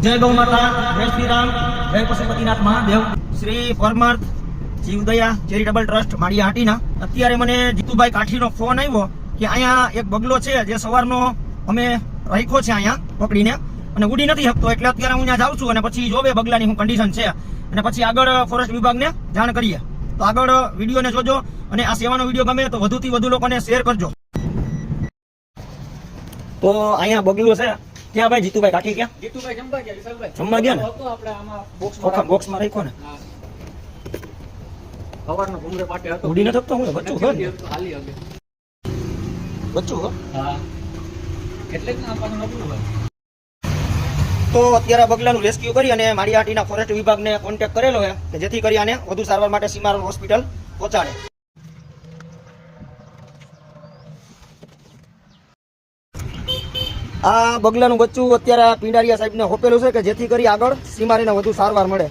જય ગૌ માતા, જય શ્રી રામ, જય પશુપતિનાથ મહાદેવ. શ્રી પરમાર્થ જીવદયા ચેરિટેબલ ટ્રસ્ટ માળિયા હાટીના અત્યારે મને જીતુભાઈ કાઠીનો ફોન આવ્યો કે અહીંયા એક બગલો છે જે સવારનો અમે રાખ્યો છે અહીંયા પકડીને અને ઉડી નથી શકતો, એટલે અત્યારે હું ત્યાં જાઉં છું અને પછી જોવે બગલાની શું કન્ડિશન છે અને પછી આગળ ફોરેસ્ટ વિભાગને જાણ કરીએ. તો આગળ વિડીયોને જોજો અને આ સેવાનો વિડીયો ગમે તો વધુથી વધુ લોકોને શેર કરજો. તો અહીંયા બગલો છે. ક્યાં ભાઈ જીતુભાઈ કાઠી? ક્યાં જીતુભાઈ જમવા ગયા? વિશાલભાઈ જમવા ગયા ને? હતો આપણે આમાં બોક્સમાં રાખ્યો ને. સવારનો ઘૂમરે પાટે હતો. ઉડી ન થતો હું બચ્ચું છે ને? હાલી હવે બચ્ચું હો. હા એટલે જ ને આપણને નબળું હોય. તો અત્યારે બગલાનું રેસ્ક્યુ કરી અને માળિયા હાટીના ફોરેસ્ટ વિભાગને કોન્ટેક્ટ કરેલો છે કે જેથી કરી આને વધુ સારવાર માટે સીમારન હોસ્પિટલ પહોંચાડે. આ બગલાનું બચ્ચું અત્યારે પીંડારિયા સાહેબને હોપેલું છે કે જેથી કરી આગળ સીમારીને વધુ સારવાર મળે.